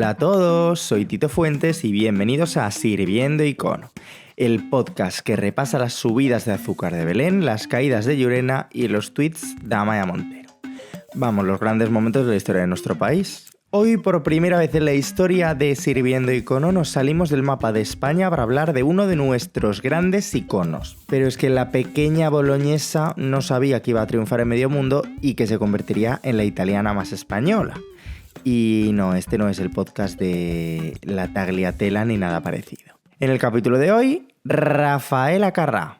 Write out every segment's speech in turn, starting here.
Hola a todos, soy Tito Fuentes y bienvenidos a Sirviendo Icono, el podcast que repasa las subidas de azúcar de Belén, las caídas de Llurena y los tweets de Amaia Montero. Vamos, los grandes momentos de la historia de nuestro país. Hoy, por primera vez en la historia de Sirviendo Icono, nos salimos del mapa de España para hablar de uno de nuestros grandes iconos. Pero es que la pequeña boloñesa no sabía que iba a triunfar en medio mundo y que se convertiría en la italiana más española. Y no, este no es el podcast de la Tagliatella ni nada parecido. En el capítulo de hoy, Raffaella Carrà.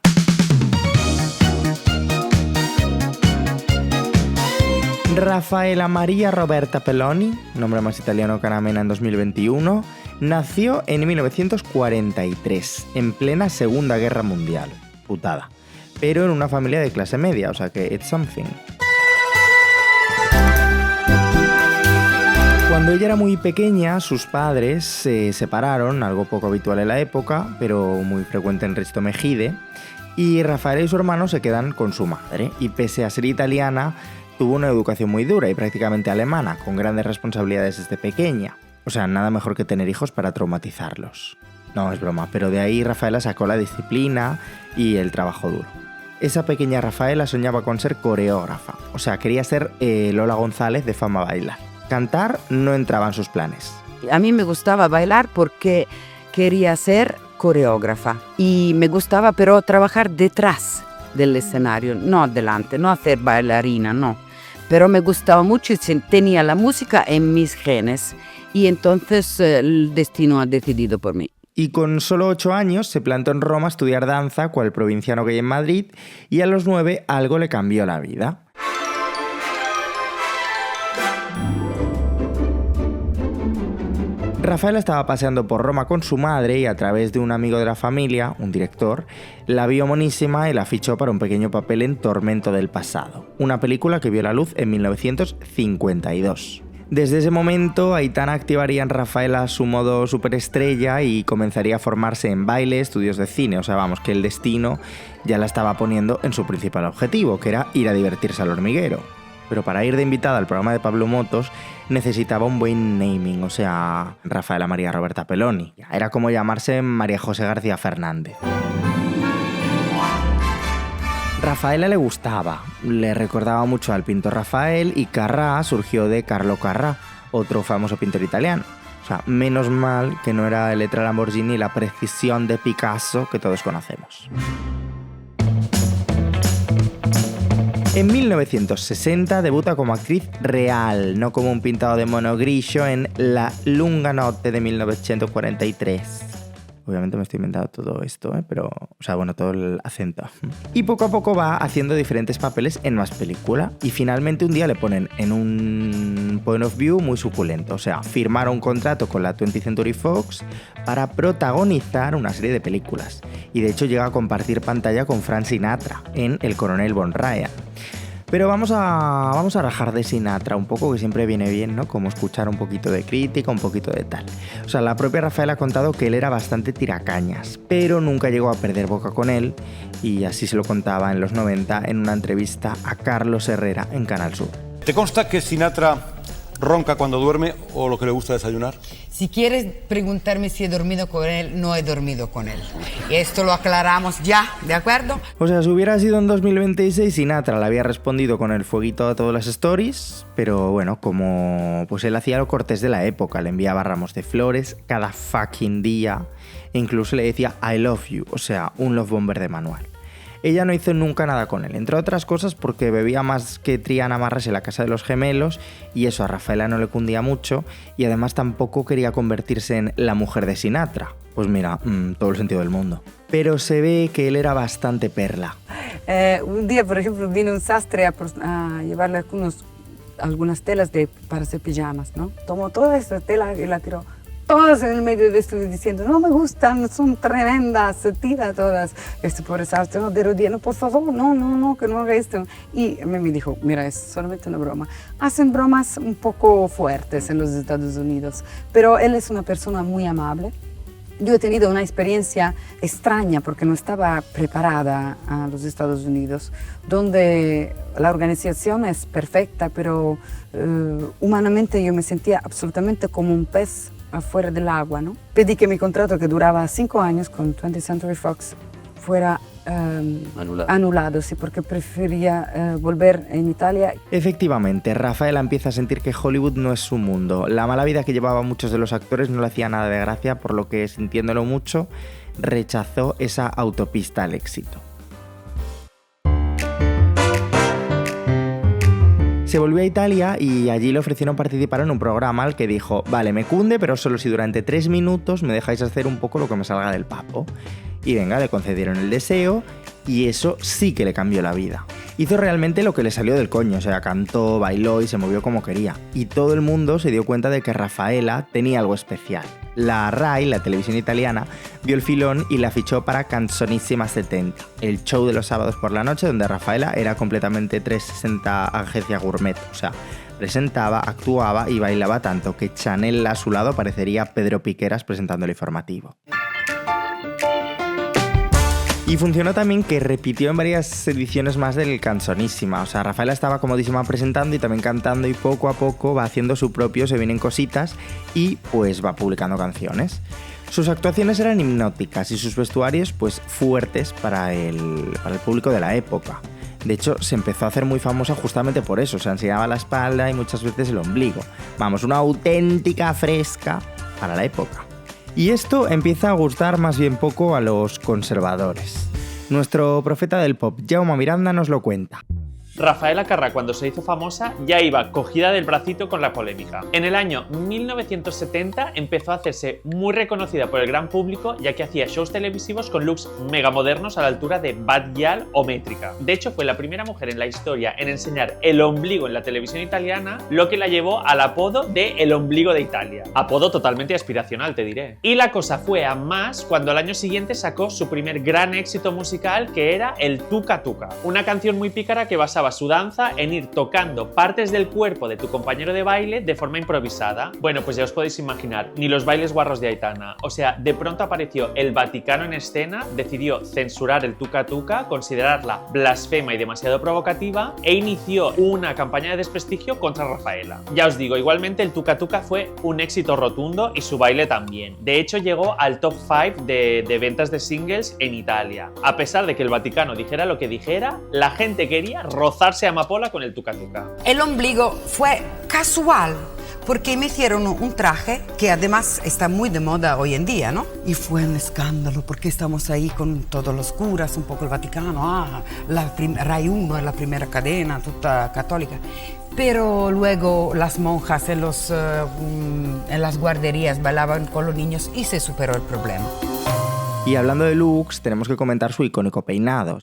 Raffaella Maria Roberta Peloni, nombre más italiano que Ana Mena en 2021, nació en 1943, en plena Segunda Guerra Mundial. Putada. Pero en una familia de clase media, o sea que it's something. Cuando ella era muy pequeña, sus padres se separaron, algo poco habitual en la época, pero muy frecuente en Risto Mejide, y Raffaella y su hermano se quedan con su madre, y pese a ser italiana, tuvo una educación muy dura y prácticamente alemana, con grandes responsabilidades desde pequeña. O sea, nada mejor que tener hijos para traumatizarlos. No, es broma, pero de ahí Raffaella sacó la disciplina y el trabajo duro. Esa pequeña Raffaella soñaba con ser coreógrafa, o sea, quería ser Lola González de Fama Bailar. Cantar no entraba en sus planes. A mí me gustaba bailar porque quería ser coreógrafa y me gustaba pero trabajar detrás del escenario, no delante, no hacer bailarina, no. Pero me gustaba mucho y tenía la música en mis genes y entonces el destino ha decidido por mí. Y con solo 8 años se plantó en Roma a estudiar danza, cual provinciano que hay en Madrid, y a los 9 algo le cambió la vida. Raffaella estaba paseando por Roma con su madre y a través de un amigo de la familia, un director, la vio monísima y la fichó para un pequeño papel en Tormento del pasado, una película que vio la luz en 1952. Desde ese momento, Aitana activaría en Raffaella su modo superestrella y comenzaría a formarse en baile, estudios de cine, o sea, vamos, que el destino ya la estaba poniendo en su principal objetivo, que era ir a divertirse al hormiguero. Pero para ir de invitada al programa de Pablo Motos necesitaba un buen naming, o sea, Raffaella Maria Roberta Peloni. Era como llamarse María José García Fernández. Raffaella le gustaba, le recordaba mucho al pintor Rafael y Carrà surgió de Carlo Carrà, otro famoso pintor italiano. O sea, menos mal que no era el letra Lamborghini y la precisión de Picasso que todos conocemos. En 1960 debuta como actriz real, no como un pintado de mono grillo en La lunga notte de 1943. Obviamente me estoy inventando todo esto, pero... O sea, bueno, todo el acento. Y poco a poco va haciendo diferentes papeles en más películas. Y finalmente un día le ponen en un point of view muy suculento. O sea, firmaron un contrato con la 20th Century Fox para protagonizar una serie de películas. Y de hecho llega a compartir pantalla con Frank Sinatra en El coronel Von Ryan. Pero vamos a rajar de Sinatra un poco, que siempre viene bien, ¿no? Como escuchar un poquito de crítica, un poquito de tal. O sea, la propia Raffaella ha contado que él era bastante tiracañas, pero nunca llegó a perder boca con él, y así se lo contaba en los 90 en una entrevista a Carlos Herrera en Canal Sur. ¿Te consta que Sinatra ronca cuando duerme o lo que le gusta desayunar? Si quieres preguntarme si he dormido con él, no he dormido con él. Y esto lo aclaramos ya, ¿de acuerdo? O sea, si hubiera sido en 2026, Sinatra le había respondido con el fueguito a todas las stories, pero bueno, como pues él hacía lo cortés de la época, le enviaba ramos de flores cada fucking día, e incluso le decía I love you, o sea, un love bomber de manual. Ella no hizo nunca nada con él, entre otras cosas porque bebía más que Triana Marras en la casa de los gemelos y eso a Raffaella no le cundía mucho y además tampoco quería convertirse en la mujer de Sinatra. Pues mira, todo el sentido del mundo. Pero se ve que él era bastante perla. Un día, por ejemplo, vino un sastre a llevarle algunas telas para hacer pijamas, ¿no? Tomó toda esta tela y la tiró. Todas en el medio de esto diciendo, no me gustan, son tremendas, tira todas. Este pobre sastre, no, de rodillas, no, por favor, no, que no haga esto. Y a mí me dijo, mira, es solamente una broma. Hacen bromas un poco fuertes en los Estados Unidos, pero él es una persona muy amable. Yo he tenido una experiencia extraña porque no estaba preparada a los Estados Unidos, donde la organización es perfecta, pero humanamente yo me sentía absolutamente como un pez afuera del agua, ¿no? Pedí que mi contrato, que duraba 5 años con 20th Century Fox, fuera anulado, sí, porque prefería volver en Italia. Efectivamente, Rafaela empieza a sentir que Hollywood no es su mundo. La mala vida que llevaban muchos de los actores no le hacía nada de gracia, por lo que, sintiéndolo mucho, rechazó esa autopista al éxito. Se volvió a Italia y allí le ofrecieron participar en un programa al que dijo: vale, me cunde, pero solo si durante 3 minutos me dejáis hacer un poco lo que me salga del papo. Y venga, le concedieron el deseo y eso sí que le cambió la vida. Hizo realmente lo que le salió del coño, o sea, cantó, bailó y se movió como quería. Y todo el mundo se dio cuenta de que Rafaela tenía algo especial. La RAI, la televisión italiana, vio el filón y la fichó para Canzonissima 70, el show de los sábados por la noche donde Rafaela era completamente 360 agencia gourmet, o sea, presentaba, actuaba y bailaba tanto que Chanel a su lado parecería Pedro Piqueras presentando el informativo. Y funcionó también que repitió en varias ediciones más del Canzonissima. O sea, Rafaela estaba comodísima presentando y también cantando y poco a poco va haciendo su propio Se vienen cositas y pues va publicando canciones. Sus actuaciones eran hipnóticas y sus vestuarios pues fuertes para el público de la época. De hecho, se empezó a hacer muy famosa justamente por eso. Se enseñaba la espalda y muchas veces el ombligo. Vamos, una auténtica fresca para la época. Y esto empieza a gustar más bien poco a los conservadores. Nuestro profeta del pop, Jaume Miranda, nos lo cuenta. Rafaela Carrà, cuando se hizo famosa, ya iba cogida del bracito con la polémica. En el año 1970 empezó a hacerse muy reconocida por el gran público, ya que hacía shows televisivos con looks mega modernos a la altura de Bad Gyal o Métrica. De hecho, fue la primera mujer en la historia en enseñar el ombligo en la televisión italiana, lo que la llevó al apodo de El Ombligo de Italia. Apodo totalmente aspiracional, te diré. Y la cosa fue a más cuando al año siguiente sacó su primer gran éxito musical, que era el Tuca Tuca, una canción muy pícara que basaba su danza en ir tocando partes del cuerpo de tu compañero de baile de forma improvisada. Bueno, pues ya os podéis imaginar, ni los bailes guarros de Aitana. O sea, de pronto apareció el Vaticano en escena, decidió censurar el Tuca Tuca, considerarla blasfema y demasiado provocativa e inició una campaña de desprestigio contra Rafaela. Ya os digo, igualmente el Tuca Tuca fue un éxito rotundo y su baile también. De hecho, llegó al top 5 de ventas de singles en Italia. A pesar de que el Vaticano dijera lo que dijera, la gente quería rozarse amapola con el Tuca Tuca. El ombligo fue casual, porque me hicieron un traje que además está muy de moda hoy en día, ¿no? Y fue un escándalo, porque estamos ahí con todos los curas, un poco el Vaticano, Rai 1 es la primera cadena, toda católica. Pero luego las monjas en las guarderías bailaban con los niños y se superó el problema. Y hablando de looks, tenemos que comentar su icónico peinado.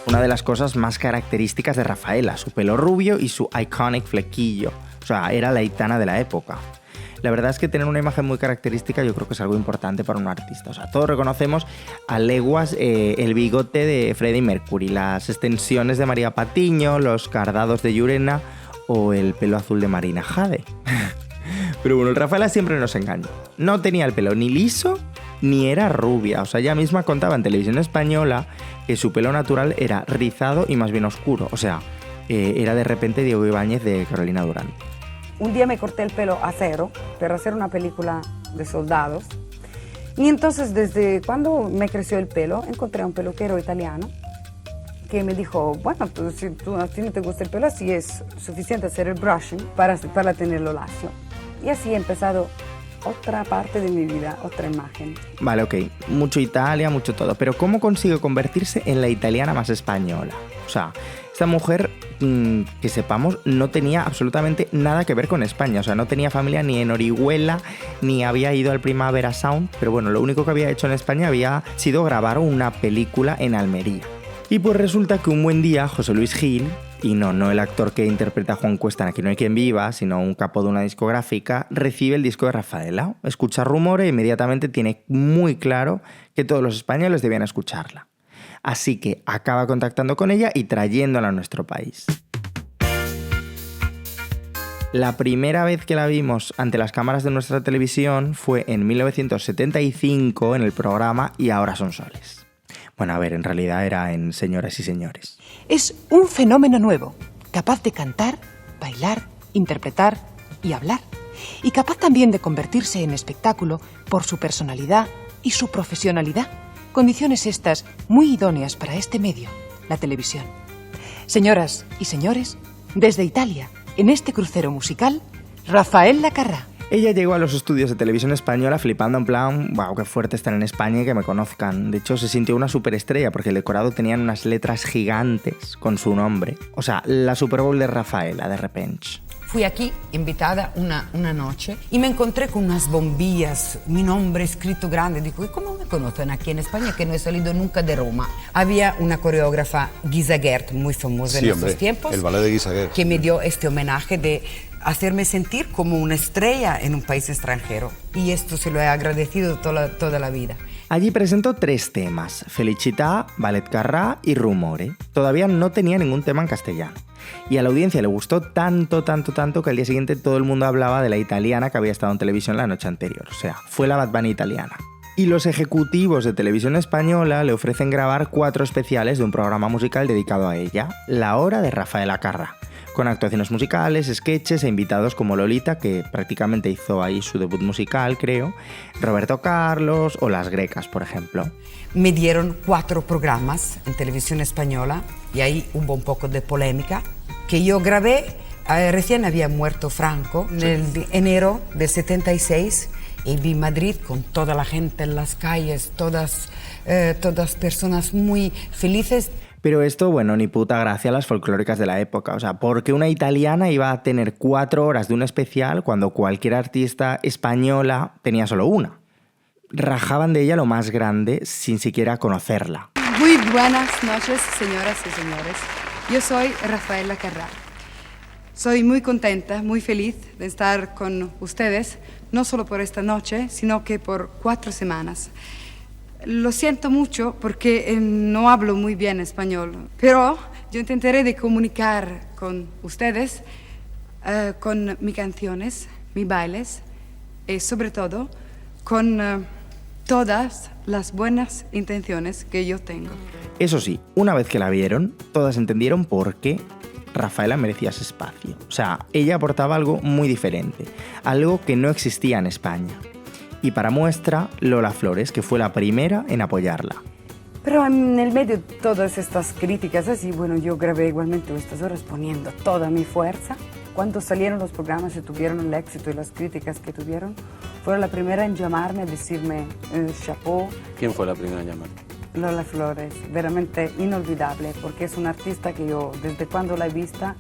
Una de las cosas más características de Rafaela, su pelo rubio y su iconic flequillo. O sea, era la Aitana de la época. La verdad es que tener una imagen muy característica yo creo que es algo importante para un artista. O sea, todos reconocemos a leguas el bigote de Freddie Mercury, las extensiones de María Patiño, los cardados de Llurena o el pelo azul de Marina Jade. Pero bueno, el Rafaela siempre nos engañó. No tenía el pelo ni liso ni era rubia. O sea, ella misma contaba en televisión española que su pelo natural era rizado y más bien oscuro. O sea, era de repente Diego Ibáñez de Carolina Durante. Un día me corté el pelo a cero para hacer una película de soldados. Y entonces, desde cuando me creció el pelo, encontré a un peluquero italiano que me dijo, bueno, pues, si a ti no te gusta el pelo, así es suficiente hacer el brushing para tenerlo lacio. Y así he empezado otra parte de mi vida, otra imagen. Vale, ok, mucho Italia, mucho todo, pero ¿cómo consigue convertirse en la italiana más española? O sea, esta mujer, que sepamos, no tenía absolutamente nada que ver con España. O sea, no tenía familia ni en Orihuela, ni había ido al Primavera Sound, pero bueno, lo único que había hecho en España había sido grabar una película en Almería. Y pues resulta que un buen día José Luis Gil, y no el actor que interpreta a Juan Cuesta en Aquí no hay quien viva, sino un capo de una discográfica, recibe el disco de Rafaela, escucha rumores e inmediatamente tiene muy claro que todos los españoles debían escucharla. Así que acaba contactando con ella y trayéndola a nuestro país. La primera vez que la vimos ante las cámaras de nuestra televisión fue en 1975 en el programa Y ahora son soles. Bueno, a ver, en realidad era en Señoras y Señores. Es un fenómeno nuevo, capaz de cantar, bailar, interpretar y hablar. y capaz también de convertirse en espectáculo por su personalidad y su profesionalidad. Condiciones estas muy idóneas para este medio, la televisión. Señoras y señores, desde Italia, en este crucero musical, Rafael Lacarrá. Ella llegó a los estudios de televisión española flipando en plan, wow, qué fuerte están en España y que me conozcan. De hecho, se sintió una superestrella porque el decorado tenían unas letras gigantes con su nombre. O sea, la Super Bowl de Rafaela, de repente. Fui aquí invitada una noche y me encontré con unas bombillas, mi nombre escrito grande. Digo, ¿y cómo me conocen aquí en España que no he salido nunca de Roma? Había una coreógrafa, Guisaguert, muy famosa en estos tiempos. El ballet de Guisaguert. Que me dio este homenaje de hacerme sentir como una estrella en un país extranjero. Y esto se lo he agradecido toda la vida. Allí presentó 3 temas, Felicità, Ballet Carrà y Rumore. Todavía no tenía ningún tema en castellano. Y a la audiencia le gustó tanto que al día siguiente todo el mundo hablaba de la italiana que había estado en televisión la noche anterior. O sea, fue la Bad Bunny italiana. Y los ejecutivos de televisión española le ofrecen grabar 4 especiales de un programa musical dedicado a ella, La Hora de Rafaela Carrà, con actuaciones musicales, sketches e invitados como Lolita, que prácticamente hizo ahí su debut musical, creo, Roberto Carlos o Las Grecas, por ejemplo. Me dieron 4 programas en televisión española y ahí hubo un poco de polémica que yo grabé. Recién había muerto Franco en el enero del 76 y vi Madrid con toda la gente en las calles, todas personas muy felices. Pero esto, bueno, ni puta gracia a las folclóricas de la época. O sea, ¿por qué una italiana iba a tener 4 horas de un especial cuando cualquier artista española tenía solo una? Rajaban de ella lo más grande sin siquiera conocerla. Muy buenas noches, señoras y señores. Yo soy Rafaela Carrà. Soy muy contenta, muy feliz de estar con ustedes, no solo por esta noche, sino que por 4 semanas. Lo siento mucho porque no hablo muy bien español, pero yo intentaré de comunicar con ustedes con mis canciones, mis bailes y sobre todo con todas las buenas intenciones que yo tengo. Eso sí, una vez que la vieron, todas entendieron por qué Rafaela merecía ese espacio. O sea, ella aportaba algo muy diferente, algo que no existía en España. Y para muestra, Lola Flores, que fue la primera en apoyarla. Pero en el medio de todas estas críticas así, bueno, yo grabé igualmente estas horas poniendo toda mi fuerza. Cuando salieron los programas y tuvieron el éxito y las críticas que tuvieron, fue la primera en llamarme, a decirme chapeau. ¿Quién fue la primera en llamar? Lola Flores, veramente inolvidable, porque es una artista que yo, desde cuando la he vista,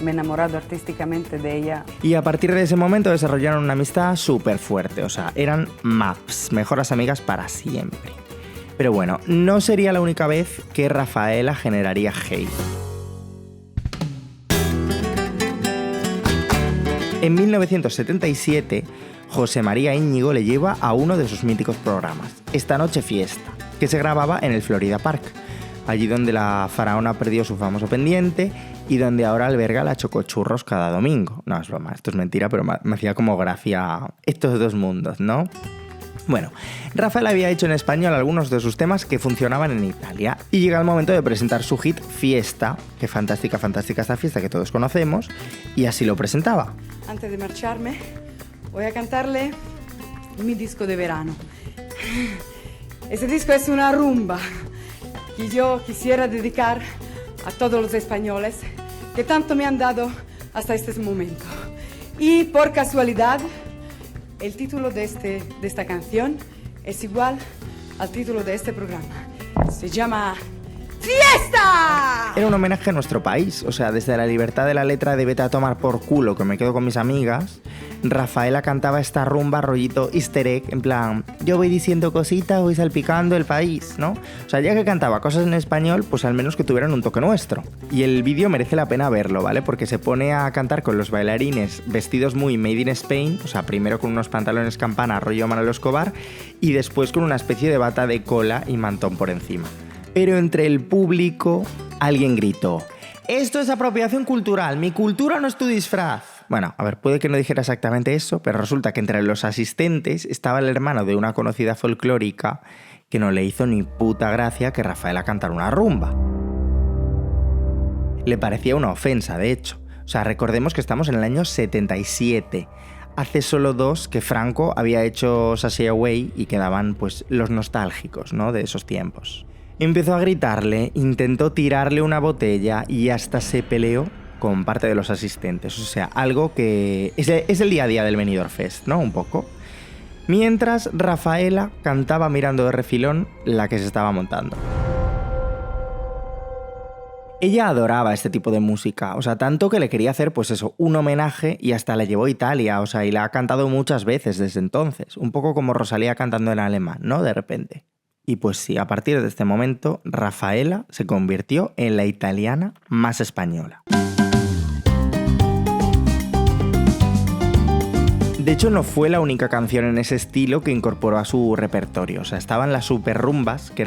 me he enamorado artísticamente de ella. Y a partir de ese momento desarrollaron una amistad súper fuerte, o sea, eran maps, mejores amigas para siempre. Pero bueno, no sería la única vez que Rafaela generaría hate. En 1977, José María Íñigo le lleva a uno de sus míticos programas, Esta Noche Fiesta, que se grababa en el Florida Park, allí donde la faraona perdió su famoso pendiente y donde ahora alberga la Chocochurros cada domingo. No, es broma, esto es mentira, pero me hacía como gracia estos 2 mundos, ¿no? Bueno, Rafael había hecho en español algunos de sus temas que funcionaban en Italia y llega el momento de presentar su hit Fiesta, que fantástica esta fiesta que todos conocemos, y así lo presentaba. Antes de marcharme, voy a cantarle mi disco de verano. Este disco es una rumba que yo quisiera dedicar a todos los españoles que tanto me han dado hasta este momento. Y por casualidad, el título de esta canción es igual al título de este programa. Se llama ¡Fiesta! Era un homenaje a nuestro país, o sea, desde la libertad de la letra de Vete a tomar por culo, que me quedo con mis amigas, Rafaela cantaba esta rumba rollito easter egg, en plan, yo voy diciendo cositas, voy salpicando el país, ¿no? O sea, ya que cantaba cosas en español, pues al menos que tuvieran un toque nuestro. Y el vídeo merece la pena verlo, ¿vale? Porque se pone a cantar con los bailarines vestidos muy made in Spain, o sea, primero con unos pantalones campana rollo Manolo Escobar y después con una especie de bata de cola y mantón por encima. Pero entre el público alguien gritó: «Esto es apropiación cultural, mi cultura no es tu disfraz». Bueno, a ver, puede que no dijera exactamente eso, pero resulta que entre los asistentes estaba el hermano de una conocida folclórica que no le hizo ni puta gracia que Rafaela cantara una rumba. Le parecía una ofensa, de hecho. O sea, recordemos que estamos en el año 77. Hace solo 2 que Franco había hecho Sashay Away y quedaban pues los nostálgicos, ¿no?, de esos tiempos. Empezó a gritarle, intentó tirarle una botella y hasta se peleó con parte de los asistentes. O sea, algo que es el día a día del Benidorm Fest, ¿no?, un poco. Mientras Rafaela cantaba mirando de refilón la que se estaba montando. Ella adoraba este tipo de música, o sea, tanto que le quería hacer, pues eso, un homenaje y hasta la llevó a Italia, o sea, y la ha cantado muchas veces desde entonces, un poco como Rosalía cantando en alemán, ¿no?, de repente. Y pues sí, a partir de este momento, Rafaela se convirtió en la italiana más española. De hecho, no fue la única canción en ese estilo que incorporó a su repertorio. O sea, estaban las Super Rumbas, que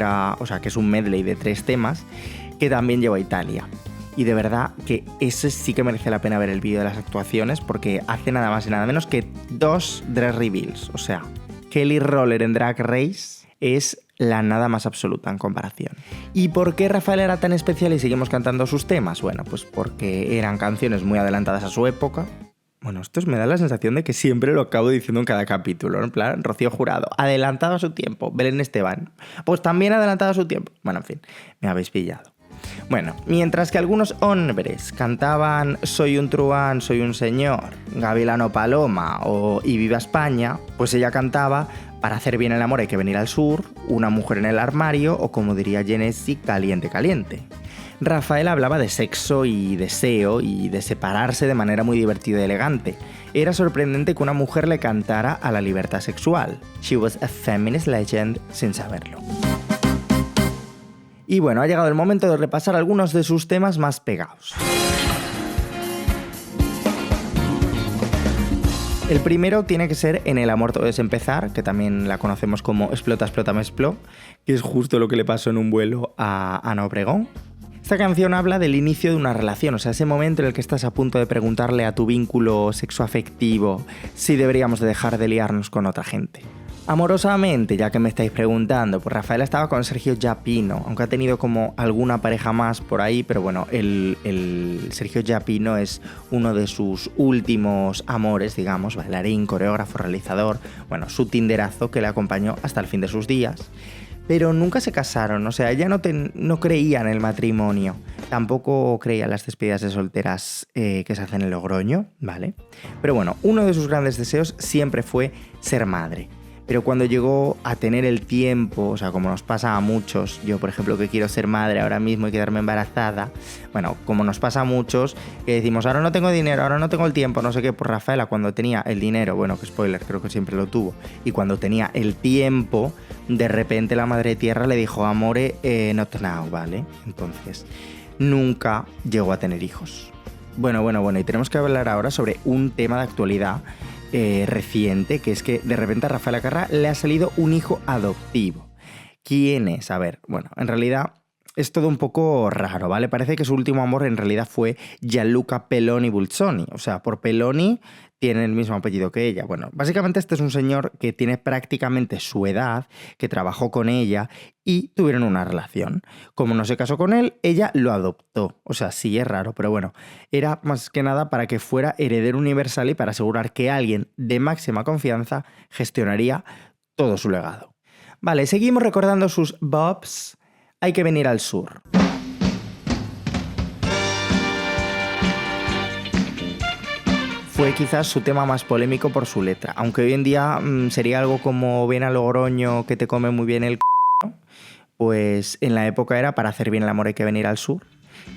es un medley de 3 temas, que también llevó a Italia. Y de verdad que ese sí que merece la pena ver el vídeo de las actuaciones, porque hace nada más y nada menos que 2 dress reveals. O sea, Kelly Roller en Drag Race es la nada más absoluta en comparación. ¿Y por qué Rafael era tan especial y seguimos cantando sus temas? Bueno, pues porque eran canciones muy adelantadas a su época. Bueno, esto me da la sensación de que siempre lo acabo diciendo en cada capítulo, en plan, Rocío Jurado, adelantado a su tiempo, Belén Esteban, pues también adelantado a su tiempo. Bueno, en fin, me habéis pillado. Bueno, mientras que algunos hombres cantaban Soy un truán, soy un señor, Gavilano Paloma o Y viva España, pues ella cantaba Para hacer bien el amor hay que venir al sur, Una mujer en el armario o, como diría Genesi, Caliente, caliente. Rafael hablaba de sexo y deseo y de separarse de manera muy divertida y elegante. Era sorprendente que una mujer le cantara a la libertad sexual. She was a feminist legend sin saberlo. Y bueno, ha llegado el momento de repasar algunos de sus temas más pegados. El primero tiene que ser En el amor todo es empezar, que también la conocemos como Explota, explota, me expló, que es justo lo que le pasó en un vuelo a Ana Obregón. Esta canción habla del inicio de una relación, o sea, ese momento en el que estás a punto de preguntarle a tu vínculo sexoafectivo si deberíamos de dejar de liarnos con otra gente. Amorosamente, ya que me estáis preguntando, pues Rafaela estaba con Sergio Yapino, aunque ha tenido como alguna pareja más por ahí, pero bueno, el Sergio Yapino es uno de sus últimos amores, digamos, bailarín, coreógrafo, realizador, bueno, su tinderazo que le acompañó hasta el fin de sus días. Pero nunca se casaron, o sea, ella no creía en el matrimonio, tampoco creía en las despedidas de solteras que se hacen en Logroño, ¿vale? Pero bueno, uno de sus grandes deseos siempre fue ser madre. Pero cuando llegó a tener el tiempo, o sea, como nos pasa a muchos, yo por ejemplo que quiero ser madre ahora mismo y quedarme embarazada, bueno, como nos pasa a muchos, que decimos, ahora no tengo dinero, ahora no tengo el tiempo, no sé qué, pues Rafaela cuando tenía el dinero, bueno, que spoiler, creo que siempre lo tuvo, y cuando tenía el tiempo, de repente la madre tierra le dijo, amore, not now, ¿vale? Entonces, nunca llegó a tener hijos. Bueno, y tenemos que hablar ahora sobre un tema de actualidad reciente, que es que de repente a Rafaela Carrà le ha salido un hijo adoptivo. ¿Quién es? A ver, bueno, en realidad es todo un poco raro, ¿vale? Parece que su último amor en realidad fue Gianluca Peloni Bulzoni, o sea, por Peloni tiene el mismo apellido que ella. Bueno, básicamente este es un señor que tiene prácticamente su edad, que trabajó con ella y tuvieron una relación. Como no se casó con él, ella lo adoptó. O sea, sí es raro, pero bueno, era más que nada para que fuera heredero universal y para asegurar que alguien de máxima confianza gestionaría todo su legado. Vale, seguimos recordando sus bobs. Hay que venir al sur. Fue quizás su tema más polémico por su letra, aunque hoy en día sería algo como ven a Logroño que te come muy bien el c***, pues en la época era Para hacer bien el amor hay que venir al sur,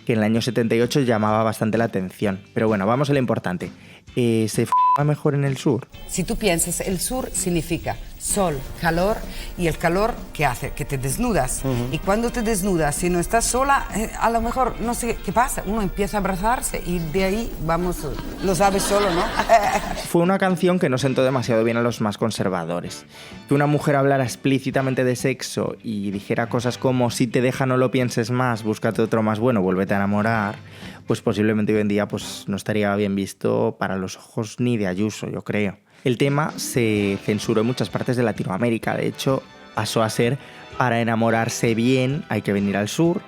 que en el año 78 llamaba bastante la atención. Pero bueno, vamos a lo importante. ¿Se f*** mejor en el sur? Si tú piensas, el sur significa sol, calor, y el calor ¿qué hace? Que te desnudas. Y cuando te desnudas, si no estás sola, a lo mejor, no sé qué pasa, uno empieza a abrazarse y de ahí vamos, lo sabes solo, ¿no? Fue una canción que no sentó demasiado bien a los más conservadores. Que una mujer hablara explícitamente de sexo y dijera cosas como si te deja no lo pienses más, búscate otro más bueno, vuélvete a enamorar, pues posiblemente hoy en día pues, no estaría bien visto para los ojos ni de Ayuso, yo creo. El tema se censuró en muchas partes de Latinoamérica, de hecho pasó a ser Para enamorarse bien hay que venir al sur,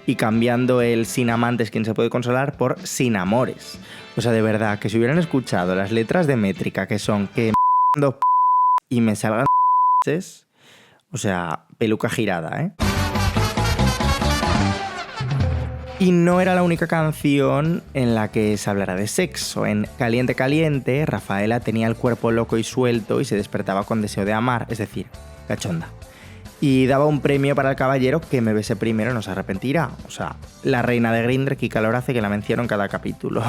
y cambiando el sin amantes quien se puede consolar por sin amores. O sea, de verdad, que si hubieran escuchado las letras de métrica, que son que y me salgan o sea, peluca girada, ¿eh? Y no era la única canción en la que se hablara de sexo. En Caliente Caliente, Rafaela tenía el cuerpo loco y suelto y se despertaba con deseo de amar, es decir, cachonda. Y daba un premio para el caballero que me bese primero no se arrepentirá. O sea, la reina de Grindr, Kika Lorace, que la menciono en cada capítulo.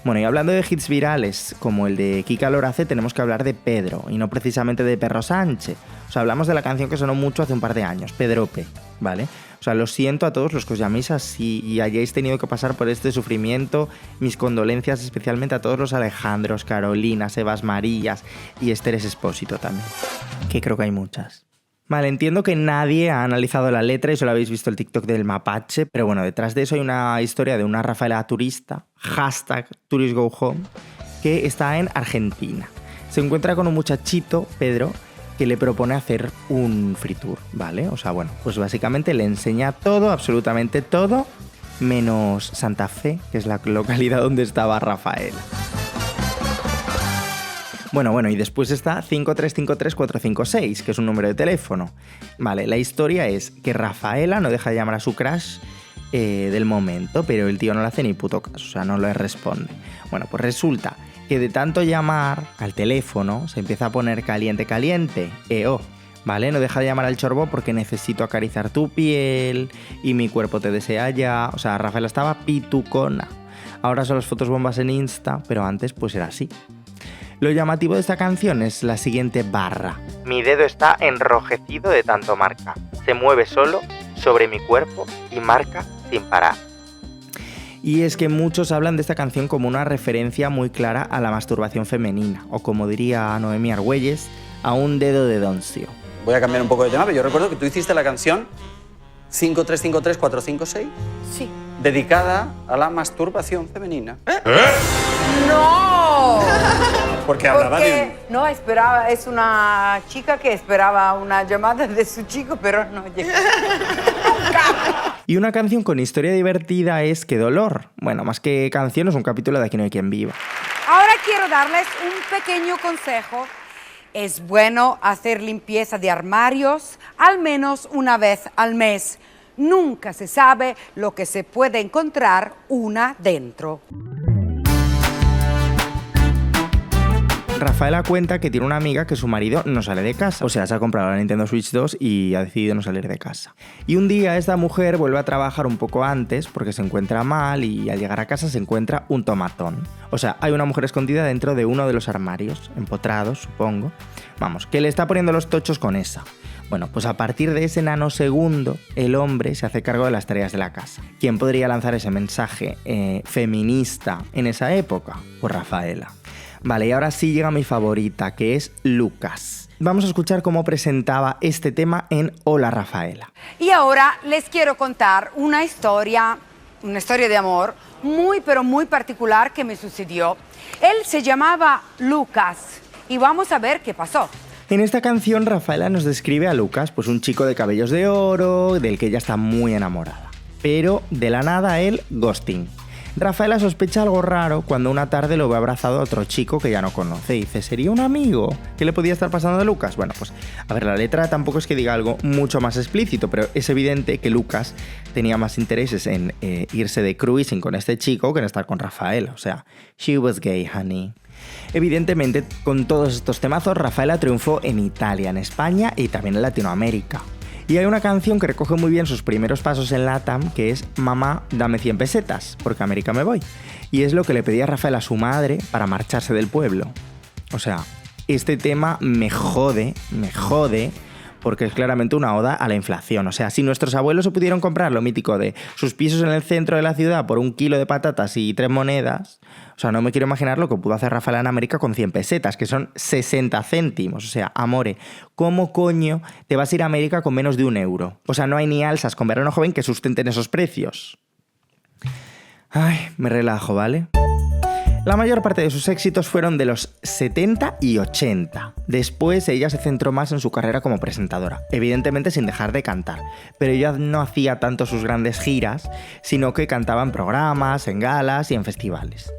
Bueno, y hablando de hits virales como el de Kika Lorace, tenemos que hablar de Pedro, y no precisamente de Perro Sánchez. O sea, hablamos de la canción que sonó mucho hace un par de años, Pedrope, ¿vale? O sea, lo siento a todos los que os llaméis así y hayáis tenido que pasar por este sufrimiento. Mis condolencias especialmente a todos los Alejandros, Carolinas, Evas Marías y Esteres Expósito también, que creo que hay muchas. Vale, entiendo que nadie ha analizado la letra y solo habéis visto el TikTok del mapache, pero bueno, detrás de eso hay una historia de una Rafaela turista, #TouristGoHome, que está en Argentina. Se encuentra con un muchachito, Pedro, que le propone hacer un free tour, ¿vale? O sea, bueno, pues básicamente le enseña todo, absolutamente todo, menos Santa Fe, que es la localidad donde estaba Rafaela. Bueno, y después está 5353456, que es un número de teléfono. Vale, la historia es que Rafaela no deja de llamar a su crush del momento, pero el tío no le hace ni puto caso, o sea, no le responde. Bueno, pues resulta que de tanto llamar al teléfono se empieza a poner caliente, ¿vale? No deja de llamar al chorbo porque necesito acariciar tu piel y mi cuerpo te desea ya. O sea, Rafaela estaba pitucona. Ahora son las fotos bombas en Insta, pero antes pues era así. Lo llamativo de esta canción es la siguiente barra. Mi dedo está enrojecido de tanto marcar. Se mueve solo sobre mi cuerpo y marca sin parar. Y es que muchos hablan de esta canción como una referencia muy clara a la masturbación femenina, o como diría Noemí Argüelles, a un dedo de doncio. Voy a cambiar un poco de tema, pero yo recuerdo que tú hiciste la canción 5353456. Sí. Dedicada a la masturbación femenina. ¡No! Porque hablaba de... No, esperaba, es una chica que esperaba una llamada de su chico, pero no llegó. Y una canción con historia divertida es Qué dolor. Bueno, más que canción es un capítulo de Aquí no hay quien viva. Ahora quiero darles un pequeño consejo. Es bueno hacer limpieza de armarios al menos una vez al mes. Nunca se sabe lo que se puede encontrar una dentro. Rafaela cuenta que tiene una amiga que su marido no sale de casa. O sea, se ha comprado la Nintendo Switch 2 y ha decidido no salir de casa. Y un día esta mujer vuelve a trabajar un poco antes porque se encuentra mal y al llegar a casa se encuentra un tomatón. O sea, hay una mujer escondida dentro de uno de los armarios, empotrados, supongo. Vamos, que le está poniendo los tochos con esa. Bueno, pues a partir de ese nanosegundo, el hombre se hace cargo de las tareas de la casa. ¿Quién podría lanzar ese mensaje feminista en esa época? Pues Rafaela. Vale, y ahora sí llega mi favorita, que es Lucas. Vamos a escuchar cómo presentaba este tema en Hola Rafaela. Y ahora les quiero contar una historia de amor muy, pero muy particular que me sucedió. Él se llamaba Lucas y vamos a ver qué pasó. En esta canción Rafaela nos describe a Lucas, pues un chico de cabellos de oro, del que ella está muy enamorada. Pero de la nada él ghosting. Rafaela sospecha algo raro cuando una tarde lo ve abrazado a otro chico que ya no conoce y dice, ¿sería un amigo? ¿Qué le podía estar pasando a Lucas? Bueno, pues a ver, la letra tampoco es que diga algo mucho más explícito, pero es evidente que Lucas tenía más intereses en irse de cruising con este chico que en estar con Rafaela. O sea, she was gay, honey. Evidentemente, con todos estos temazos, Rafaela triunfó en Italia, en España y también en Latinoamérica. Y hay una canción que recoge muy bien sus primeros pasos en LATAM, que es Mamá, dame 100 pesetas, porque a América me voy. Y es lo que le pedía Rafaela a su madre para marcharse del pueblo. O sea, este tema me jode, porque es claramente una oda a la inflación. O sea, si nuestros abuelos se pudieron comprar lo mítico de sus pisos en el centro de la ciudad por 1 kilo de patatas y 3 monedas, o sea, no me quiero imaginar lo que pudo hacer Rafaela en América con 100 pesetas, que son 60 céntimos. O sea, amore, ¿cómo coño te vas a ir a América con menos de 1 euro? O sea, no hay ni alzas con verano joven que sustenten esos precios. Ay, me relajo, ¿vale? La mayor parte de sus éxitos fueron de los 70 y 80. Después ella se centró más en su carrera como presentadora, evidentemente sin dejar de cantar, pero ella no hacía tanto sus grandes giras, sino que cantaba en programas, en galas y en festivales.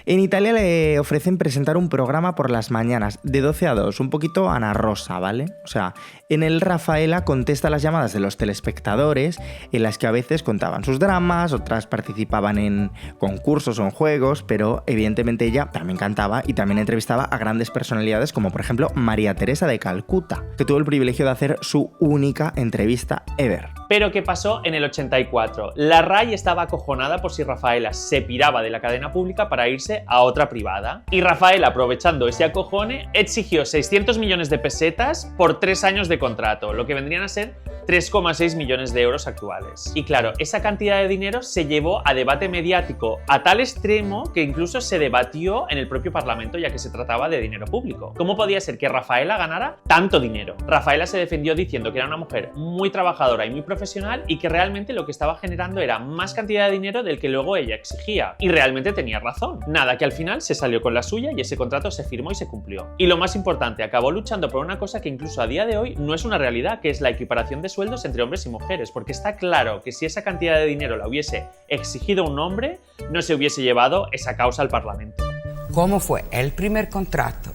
En Italia le ofrecen presentar un programa por las mañanas de 12 a 2, un poquito Ana Rosa, ¿vale? O sea, en el Rafaela contesta las llamadas de los telespectadores, en las que a veces contaban sus dramas, otras participaban en concursos o en juegos, pero evidentemente ella también cantaba y también entrevistaba a grandes personalidades como por ejemplo María Teresa de Calcuta, que tuvo el privilegio de hacer su única entrevista ever. Pero ¿qué pasó en el 84? La RAI estaba acojonada por si Rafaela se piraba de la cadena pública para irse a otra privada. Y Rafaela, aprovechando ese acojone, exigió 600 millones de pesetas por 3 años de contrato, lo que vendrían a ser 3,6 millones de euros actuales. Y claro, esa cantidad de dinero se llevó a debate mediático a tal extremo que incluso se debatió en el propio Parlamento, ya que se trataba de dinero público. ¿Cómo podía ser que Rafaela ganara tanto dinero? Rafaela se defendió diciendo que era una mujer muy trabajadora y muy profesional y que realmente lo que estaba generando era más cantidad de dinero del que luego ella exigía. Y realmente tenía razón. Nada, que al final se salió con la suya y ese contrato se firmó y se cumplió. Y lo más importante, acabó luchando por una cosa que incluso a día de hoy no es una realidad, que es la equiparación de sueldos entre hombres y mujeres, porque está claro que si esa cantidad de dinero la hubiese exigido un hombre, no se hubiese llevado esa causa al Parlamento. ¿Cómo fue el primer contrato?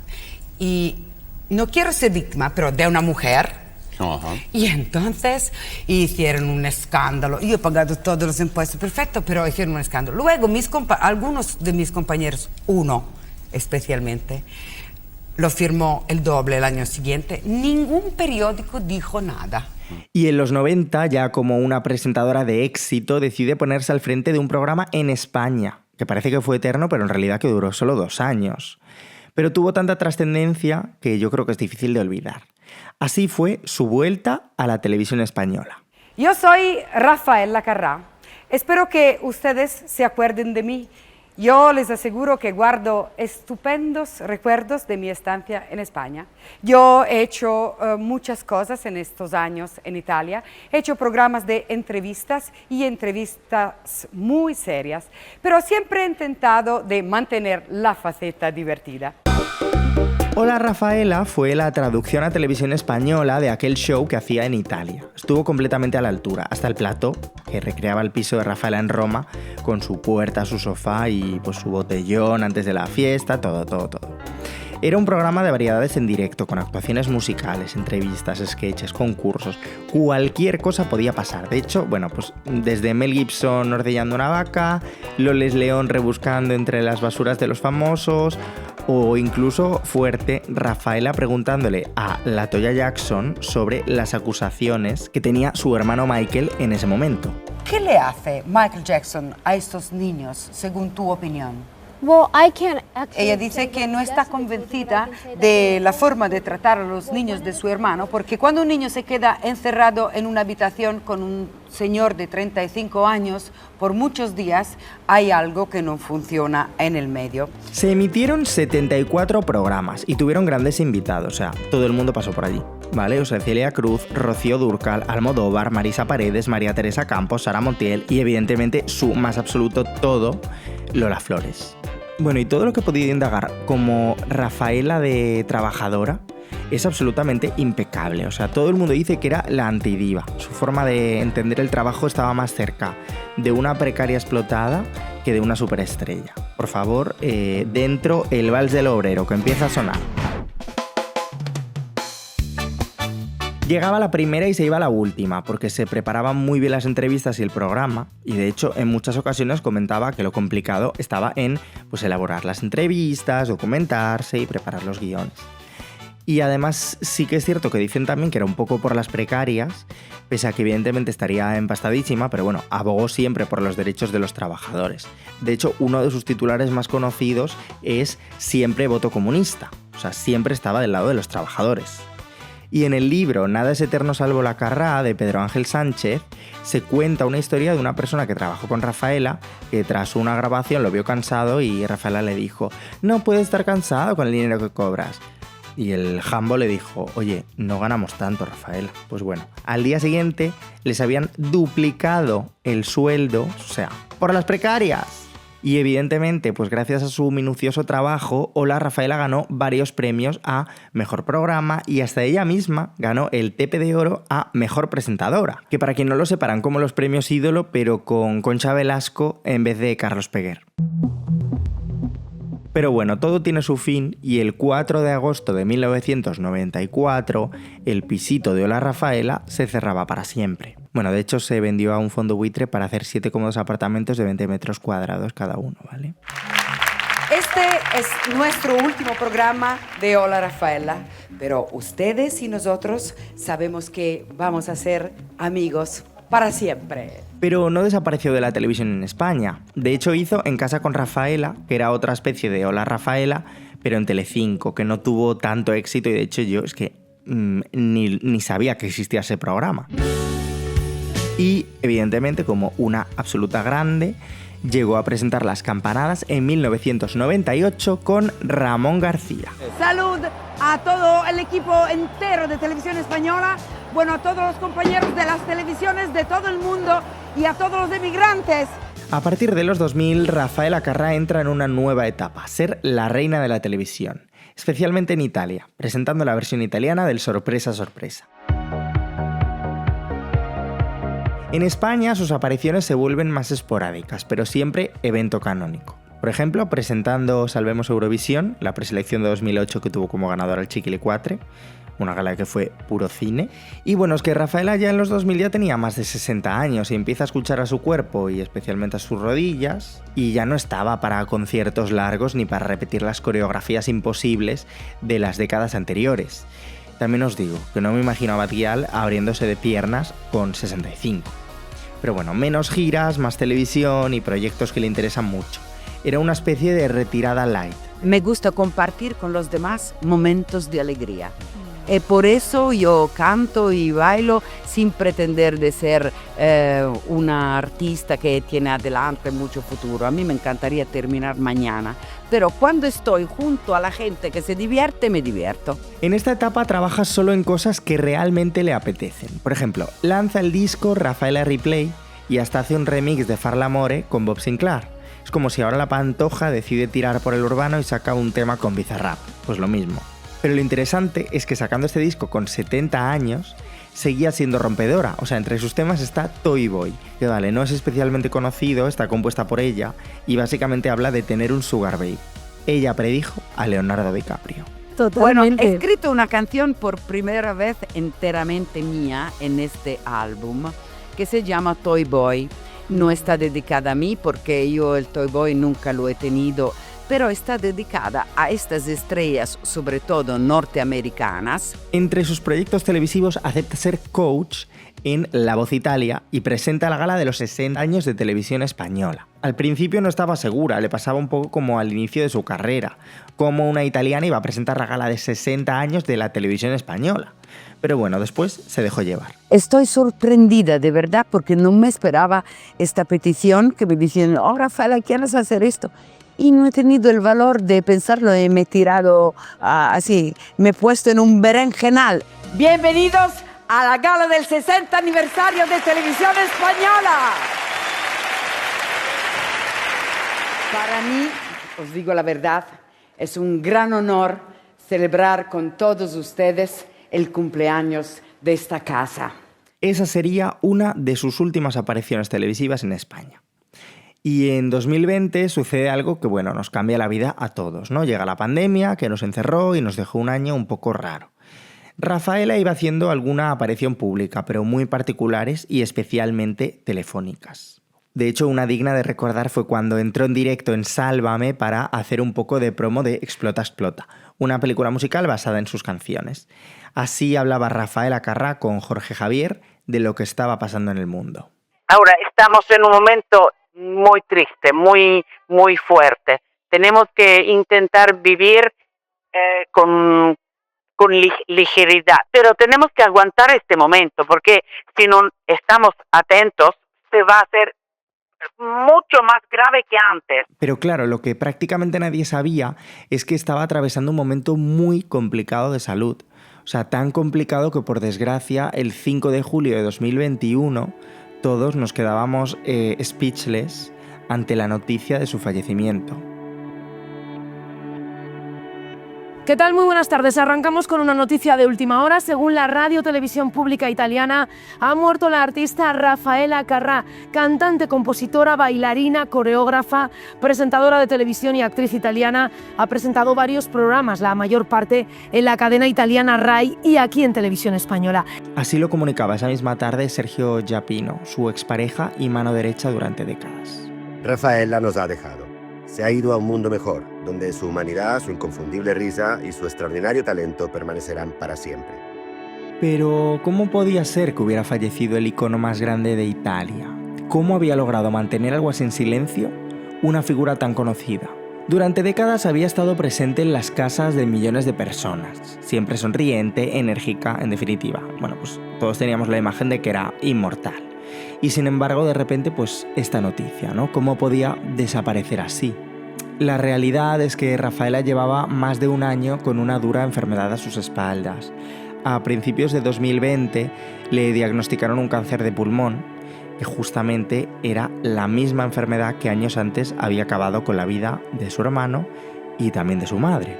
Y no quiero ser víctima, pero de una mujer. Ajá. Y entonces hicieron un escándalo. Yo he pagado todos los impuestos, perfecto, pero hicieron un escándalo. Luego algunos de mis compañeros, uno especialmente, lo firmó el doble el año siguiente. Ningún periódico dijo nada. Y en los 90, ya como una presentadora de éxito, decide ponerse al frente de un programa en España, que parece que fue eterno, pero en realidad que duró solo 2 años. Pero tuvo tanta trascendencia que yo creo que es difícil de olvidar. Así fue su vuelta a la televisión española. Yo soy Rafaela Carrà. Espero que ustedes se acuerden de mí. Yo les aseguro que guardo estupendos recuerdos de mi estancia en España. Yo he hecho muchas cosas en estos años en Italia. He hecho programas de entrevistas y entrevistas muy serias, pero siempre he intentado de mantener la faceta divertida. Hola Rafaela fue la traducción a televisión española de aquel show que hacía en Italia. Estuvo completamente a la altura, hasta el plató, que recreaba el piso de Rafaela en Roma, con su puerta, su sofá y pues su botellón antes de la fiesta, todo. Era un programa de variedades en directo, con actuaciones musicales, entrevistas, sketches, concursos. Cualquier cosa podía pasar. De hecho, bueno, pues desde Mel Gibson ordeñando una vaca, Loles León rebuscando entre las basuras de los famosos, o incluso fuerte, Rafaela preguntándole a LaToya Jackson sobre las acusaciones que tenía su hermano Michael en ese momento. ¿Qué le hace Michael Jackson a estos niños, según tu opinión? Ella dice que no está convencida de la forma de tratar a los niños de su hermano, porque cuando un niño se queda encerrado en una habitación con un señor de 35 años por muchos días, hay algo que no funciona en el medio. Se emitieron 74 programas y tuvieron grandes invitados, o sea, todo el mundo pasó por allí, ¿vale? O sea, Celia Cruz, Rocío Dúrcal, Almodóvar, Marisa Paredes, María Teresa Campos, Sara Montiel y evidentemente su más absoluto todo, Lola Flores. Bueno, y todo lo que he podido indagar como Rafaela de trabajadora es absolutamente impecable. O sea, todo el mundo dice que era la antidiva. Su forma de entender el trabajo estaba más cerca de una precaria explotada que de una superestrella. Por favor, dentro el vals del obrero, que empieza a sonar. Llegaba la primera y se iba la última, porque se preparaban muy bien las entrevistas y el programa, y de hecho en muchas ocasiones comentaba que lo complicado estaba en pues, elaborar las entrevistas, documentarse y preparar los guiones. Y además sí que es cierto que dicen también que era un poco por las precarias, pese a que evidentemente estaría empastadísima, pero bueno, abogó siempre por los derechos de los trabajadores. De hecho, uno de sus titulares más conocidos es Siempre voto comunista, o sea, siempre estaba del lado de los trabajadores. Y en el libro Nada es eterno salvo la Carrà, de Pedro Ángel Sánchez, se cuenta una historia de una persona que trabajó con Rafaela, que tras una grabación lo vio cansado y Rafaela le dijo: no puedes estar cansado con el dinero que cobras. Y el jambo le dijo: oye, no ganamos tanto, Rafaela. Pues bueno, al día siguiente les habían duplicado el sueldo, o sea, por las precarias. Y evidentemente, pues gracias a su minucioso trabajo, Hola Rafaela ganó varios premios a Mejor Programa y hasta ella misma ganó el Tepe de Oro a Mejor Presentadora, que para quien no lo separan como los premios Ídolo, pero con Concha Velasco en vez de Carlos Peguer. Pero bueno, todo tiene su fin y el 4 de agosto de 1994 el pisito de Hola Rafaela se cerraba para siempre. Bueno, de hecho se vendió a un fondo buitre para hacer 7 cómodos apartamentos de 20 metros cuadrados cada uno, ¿vale? Este es nuestro último programa de Hola Rafaela, pero ustedes y nosotros sabemos que vamos a ser amigos para siempre. Pero no desapareció de la televisión en España. De hecho hizo En casa con Rafaela, que era otra especie de Hola Rafaela, pero en Telecinco, que no tuvo tanto éxito y de hecho yo es que ni sabía que existía ese programa. Y evidentemente, como una absoluta grande, llegó a presentar Las Campanadas en 1998 con Ramón García. Salud a todo el equipo entero de Televisión Española, bueno, a todos los compañeros de las televisiones de todo el mundo y a todos los emigrantes. A partir de los 2000, Rafaela Carrà entra en una nueva etapa, ser la reina de la televisión, especialmente en Italia, presentando la versión italiana del Sorpresa, Sorpresa. En España sus apariciones se vuelven más esporádicas, pero siempre evento canónico. Por ejemplo, presentando Salvemos Eurovisión, la preselección de 2008 que tuvo como ganadora el Chiquilicuatre, una gala que fue puro cine. Y bueno, es que Rafaela ya en los 2000 ya tenía más de 60 años y empieza a escuchar a su cuerpo y especialmente a sus rodillas, y ya no estaba para conciertos largos ni para repetir las coreografías imposibles de las décadas anteriores. También os digo que no me imagino a Batial abriéndose de piernas con 65. Pero bueno, menos giras, más televisión y proyectos que le interesan mucho. Era una especie de retirada light. Me gusta compartir con los demás momentos de alegría. Por eso yo canto y bailo sin pretender de ser una artista que tiene adelante mucho futuro. A mí me encantaría terminar mañana, pero cuando estoy junto a la gente que se divierte, me divierto. En esta etapa trabaja solo en cosas que realmente le apetecen. Por ejemplo, lanza el disco Rafaela Replay y hasta hace un remix de Far l'amore con Bob Sinclair. Es como si ahora la Pantoja decide tirar por el urbano y saca un tema con Bizarrap. Pues lo mismo. Pero lo interesante es que sacando este disco con 70 años, seguía siendo rompedora. O sea, entre sus temas está Toy Boy, que vale, no es especialmente conocido, está compuesta por ella y básicamente habla de tener un sugar baby. Ella predijo a Leonardo DiCaprio. Bueno, he escrito una canción por primera vez enteramente mía en este álbum, que se llama Toy Boy. No está dedicada a mí porque yo el Toy Boy nunca lo he tenido, pero está dedicada a estas estrellas, sobre todo norteamericanas. Entre sus proyectos televisivos acepta ser coach en La Voz Italia y presenta la gala de los 60 años de televisión española. Al principio no estaba segura, le pasaba un poco como al inicio de su carrera, como una italiana iba a presentar la gala de 60 años de la televisión española. Pero bueno, después se dejó llevar. Estoy sorprendida de verdad porque no me esperaba esta petición que me decían, oh Rafaela, ¿quieres hacer esto? Y no he tenido el valor de pensarlo y me he tirado así, me he puesto en un berenjenal. Bienvenidos a la gala del 60 aniversario de Televisión Española. Para mí, os digo la verdad, es un gran honor celebrar con todos ustedes el cumpleaños de esta casa. Esa sería una de sus últimas apariciones televisivas en España. Y en 2020 sucede algo que, bueno, nos cambia la vida a todos, ¿no? Llega la pandemia, que nos encerró y nos dejó un año un poco raro. Rafaela iba haciendo alguna aparición pública, pero muy particulares y especialmente telefónicas. De hecho, una digna de recordar fue cuando entró en directo en Sálvame para hacer un poco de promo de Explota, Explota, una película musical basada en sus canciones. Así hablaba Rafaela Carrà con Jorge Javier de lo que estaba pasando en el mundo. Ahora estamos en un momento muy triste, muy fuerte. Tenemos que intentar vivir con ligeridad, pero tenemos que aguantar este momento, porque si no estamos atentos, se va a hacer mucho más grave que antes. Pero claro, lo que prácticamente nadie sabía es que estaba atravesando un momento muy complicado de salud. O sea, tan complicado que por desgracia el 5 de julio de 2021 todos nos quedábamos speechless ante la noticia de su fallecimiento. ¿Qué tal? Muy buenas tardes. Arrancamos con una noticia de última hora. Según la Radio Televisión Pública Italiana, ha muerto la artista Raffaella Carrà, cantante, compositora, bailarina, coreógrafa, presentadora de televisión y actriz italiana. Ha presentado varios programas, la mayor parte en la cadena italiana RAI y aquí en Televisión Española. Así lo comunicaba esa misma tarde Sergio Giapino, su expareja y mano derecha durante décadas. Raffaella nos ha dejado. Se ha ido a un mundo mejor, donde su humanidad, su inconfundible risa y su extraordinario talento permanecerán para siempre. Pero, ¿cómo podía ser que hubiera fallecido el icono más grande de Italia? ¿Cómo había logrado mantener algo así en silencio una figura tan conocida? Durante décadas había estado presente en las casas de millones de personas, siempre sonriente, enérgica, en definitiva. Bueno, pues todos teníamos la imagen de que era inmortal. Y sin embargo, de repente, pues esta noticia, ¿no? ¿Cómo podía desaparecer así? La realidad es que Raffaella llevaba más de un año con una dura enfermedad a sus espaldas. A principios de 2020 le diagnosticaron un cáncer de pulmón, que justamente era la misma enfermedad que años antes había acabado con la vida de su hermano y también de su madre.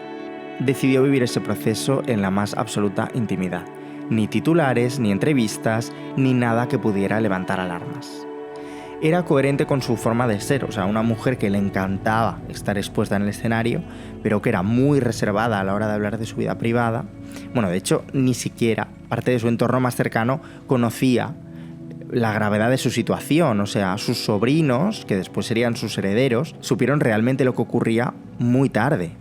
Decidió vivir ese proceso en la más absoluta intimidad. Ni titulares, ni entrevistas, ni nada que pudiera levantar alarmas. Era coherente con su forma de ser, o sea, una mujer que le encantaba estar expuesta en el escenario, pero que era muy reservada a la hora de hablar de su vida privada. Bueno, de hecho, ni siquiera parte de su entorno más cercano conocía la gravedad de su situación, o sea, sus sobrinos, que después serían sus herederos, supieron realmente lo que ocurría muy tarde.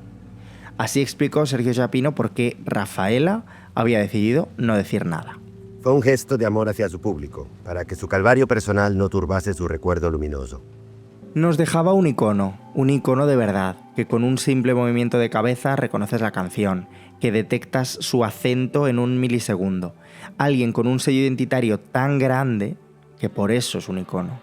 Así explicó Sergio Giapino por qué Raffaella había decidido no decir nada. Fue un gesto de amor hacia su público, para que su calvario personal no turbase su recuerdo luminoso. Nos dejaba un icono de verdad, que con un simple movimiento de cabeza reconoces la canción, que detectas su acento en un milisegundo. Alguien con un sello identitario tan grande que por eso es un icono.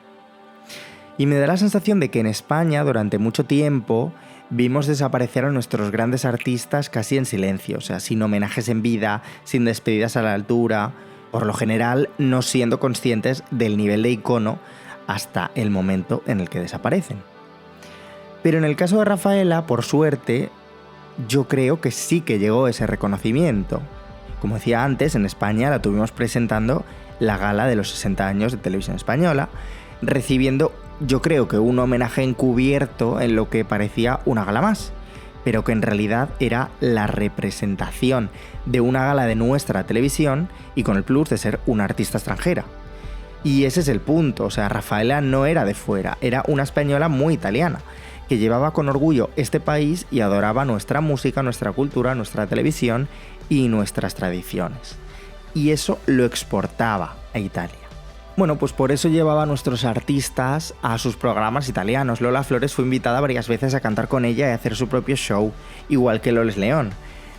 Y me da la sensación de que en España, durante mucho tiempo, vimos desaparecer a nuestros grandes artistas casi en silencio, o sea, sin homenajes en vida, sin despedidas a la altura, por lo general no siendo conscientes del nivel de icono hasta el momento en el que desaparecen. Pero en el caso de Raffaella, por suerte, yo creo que sí que llegó ese reconocimiento. Como decía antes, en España la tuvimos presentando la gala de los 60 años de Televisión Española, recibiendo, yo creo que un homenaje encubierto en lo que parecía una gala más, pero que en realidad era la representación de una gala de nuestra televisión y con el plus de ser una artista extranjera. Y ese es el punto, o sea, Raffaella no era de fuera, era una española muy italiana, que llevaba con orgullo este país y adoraba nuestra música, nuestra cultura, nuestra televisión y nuestras tradiciones. Y eso lo exportaba a Italia. Bueno, pues por eso llevaba a nuestros artistas a sus programas italianos. Lola Flores fue invitada varias veces a cantar con ella y a hacer su propio show, igual que Loles León.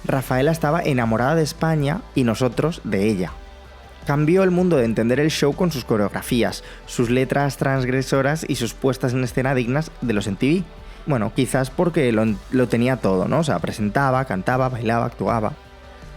Raffaella estaba enamorada de España y nosotros de ella. Cambió el mundo de entender el show con sus coreografías, sus letras transgresoras y sus puestas en escena dignas de los MTV. Bueno, quizás porque lo tenía todo, ¿no? O sea, presentaba, cantaba, bailaba, actuaba.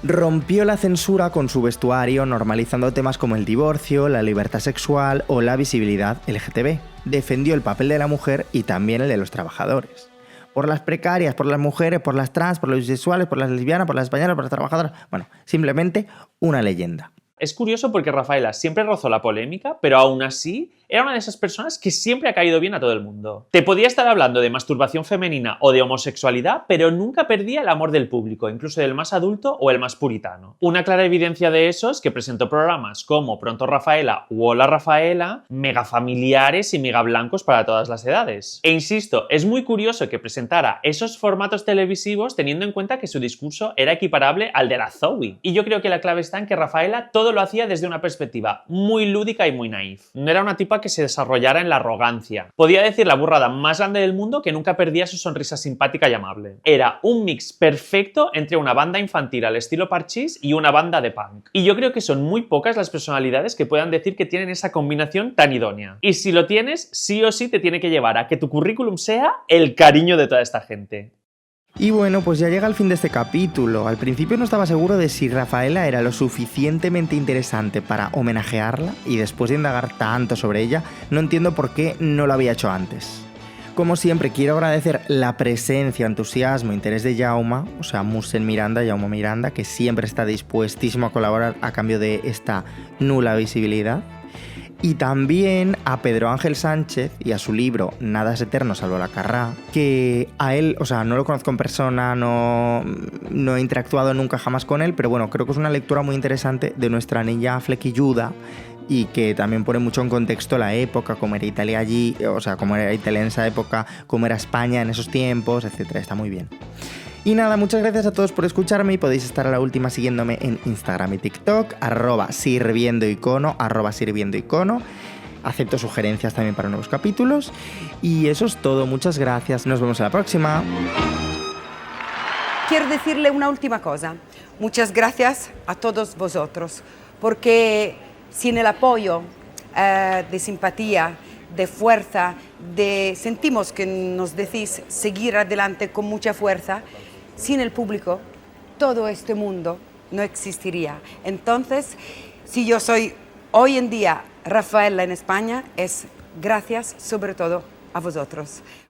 Rompió la censura con su vestuario, normalizando temas como el divorcio, la libertad sexual o la visibilidad LGTB. Defendió el papel de la mujer y también el de los trabajadores. Por las precarias, por las mujeres, por las trans, por los bisexuales, por las lesbianas, por las españolas, por las trabajadoras. Bueno, simplemente una leyenda. Es curioso porque Raffaella siempre rozó la polémica, pero aún así era una de esas personas que siempre ha caído bien a todo el mundo. Te podía estar hablando de masturbación femenina o de homosexualidad, pero nunca perdía el amor del público, incluso del más adulto o el más puritano. Una clara evidencia de eso es que presentó programas como Pronto Raffaella u Hola Raffaella, mega familiares y mega blancos para todas las edades. E insisto, es muy curioso que presentara esos formatos televisivos teniendo en cuenta que su discurso era equiparable al de la Zoe. Y yo creo que la clave está en que Raffaella todo lo hacía desde una perspectiva muy lúdica y muy naif. No era una tipa que se desarrollara en la arrogancia. Podía decir la burrada más grande del mundo que nunca perdía su sonrisa simpática y amable. Era un mix perfecto entre una banda infantil al estilo Parchís y una banda de punk. Y yo creo que son muy pocas las personalidades que puedan decir que tienen esa combinación tan idónea. Y si lo tienes, sí o sí te tiene que llevar a que tu currículum sea el cariño de toda esta gente. Y bueno, pues ya llega el fin de este capítulo. Al principio no estaba seguro de si Raffaella era lo suficientemente interesante para homenajearla y después de indagar tanto sobre ella, no entiendo por qué no lo había hecho antes. Como siempre, quiero agradecer la presencia, entusiasmo, interés de Jaume, o sea, Jaume Miranda, que siempre está dispuestísimo a colaborar a cambio de esta nula visibilidad. Y también a Pedro Ángel Sánchez y a su libro Nada es eterno salvo la Carrá, que a él, o sea, no lo conozco en persona, no he interactuado nunca jamás con él, pero bueno, creo que es una lectura muy interesante de nuestra niña flequilluda y que también pone mucho en contexto la época, cómo era Italia allí, o sea, cómo era Italia en esa época, cómo era España en esos tiempos, etcétera. Está muy bien. Y nada, muchas gracias a todos por escucharme y podéis estar a la última siguiéndome en Instagram y TikTok, @sirviendoicono. Acepto sugerencias también para nuevos capítulos. Y eso es todo, muchas gracias. Nos vemos en la próxima. Quiero decirle una última cosa. Muchas gracias a todos vosotros, porque sin el apoyo de simpatía, de fuerza, sentimos que nos decís seguir adelante con mucha fuerza, sin el público, todo este mundo no existiría. Entonces, si yo soy hoy en día Rafaela en España, es gracias sobre todo a vosotros.